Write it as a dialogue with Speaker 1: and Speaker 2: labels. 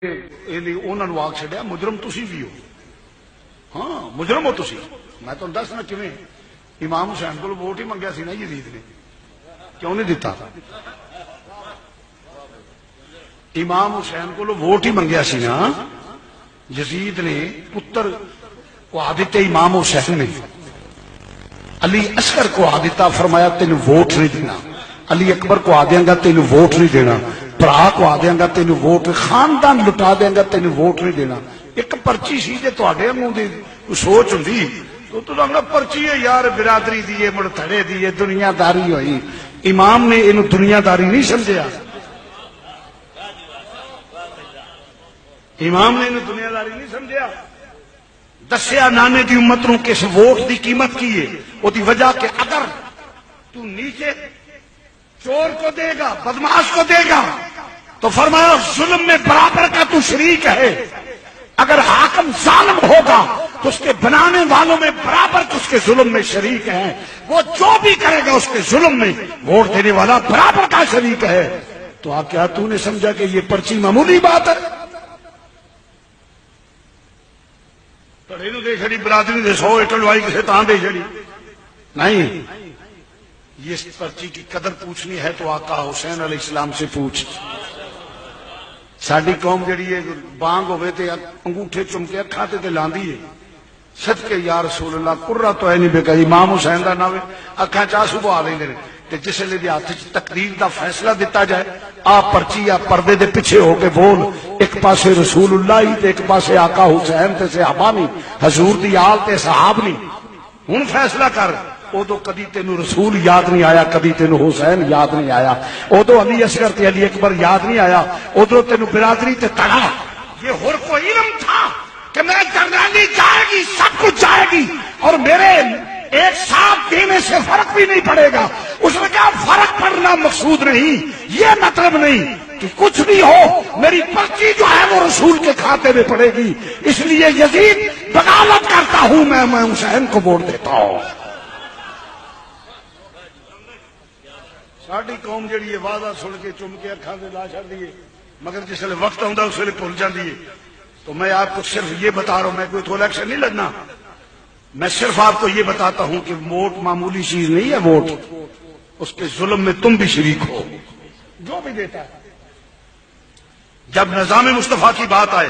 Speaker 1: انہوں نے آگ چڈیا مجرم تسی بھی ہو. ہاں مجرم ہو تسی. میں تمہیں دسنا کیویں. امام حسین کو ووٹ ہی منگیا سی نا یزید نے, کیوں نہیں دیتا؟ امام حسین کو ووٹ ہی منگیا سی نا یزید نے, پتر کو آدھتے امام حسین نے. علی اصغر کو آدھتا, فرمایا تین ووٹ نہیں دینا. علی اکبر کو آدھیں گا تین ووٹ نہیں دینا. برا کو آدھیں گا تین ووٹ, خاندان لٹا دیں گا تین ووٹ نہیں دینا. ایک پرچی سی جے تواڈے منہ دی سوچ ہوندی تو لگنا پرچی ہے یار, برادری دی مڑ تھڑے دی دنیا داری ہوئی. امام نے اینو دنیا داری نہیں سمجھیا. امام نے اینو دنیا داری نہیں سمجھیا. دسیا نانے دی امت نو کس ووٹ دی قیمت کی ہے. وہ دی وجہ کہ اگر تو نیچے چور کو دے گا, بدماش کو دے گا, تو فرمایا ظلم میں برابر کا تو شریک ہے. اگر حاکم ظالم ہوگا تو اس کے بنانے والوں میں برابر اس کے ظلم میں شریک ہیں. وہ جو بھی کرے گا اس کے ظلم میں ووٹ دینے والا برابر کا شریک ہے. تو کیا تو نے سمجھا کہ یہ پرچی معمولی بات ہے؟ دے چڑی برادری دے 100 ایٹل وائی کسی تاں دے چڑی نہیں. یہ پرچی کی قدر پوچھنی ہے تو آقا حسین علیہ السلام سے پوچھ. ساری قوم جڑی ہے بانگ ہوئے تے انگوٹھے چم کے اکھاں تے لاندی ہے. صدقے یا رسول اللہ قرہ تو ہے نہیں بے کہ امام حسین دا ناوے اکھاں چاسو بہا لیندے نے. تے جس لے دی ہاتھ وچ تقدیر دا فیصلہ دیتا جائے, آپ پرچی یا پردے دے پیچھے ہو کے بول, ایک پاسے رسول اللہ ہی تے ایک پاسے آقا حسین تے صحابہ نہیں, حضور دی آل تے صحاب نہیں. ہن فیصلہ کر. ادو کدی تینوں رسول یاد نہیں آیا, کدی تینوں حسین یاد نہیں آیا, ادو علی اصغر تے علی اکبر یاد نہیں آیا, ادھر تینوں برادری تے تڑا. یہ ہر کو علم تھا کہ میں جنرلی جائے گی, سب کچھ جائے گی, اور میرے ایک ساتھ دینے سے فرق بھی نہیں پڑے گا. اس نے کہا فرق پڑنا مقصود نہیں, یہ مطلب نہیں کہ کچھ بھی ہو, میری پرچی جو ہے وہ رسول کے کھاتے میں پڑے گی. اس لیے یزید بغاوت کرتا ہوں, میں حسین کو ووٹ دیتا ہوں. ساری قوم جڑی ہے وعدہ سن کے چم کے اکھاں سے لا چڑ دیے, مگر جس ویلے وقت آتا اس ویلے بھول جاتی ہے. تو میں آپ کو صرف یہ بتا رہا ہوں, میں کوئی تو الیکشن نہیں لڑنا, میں صرف آپ کو یہ بتاتا ہوں کہ ووٹ معمولی چیز نہیں ہے. ووٹ اس کے ظلم میں تم بھی شریک ہو. جو بھی دیتا ہے, جب نظام مصطفیٰ کی بات آئے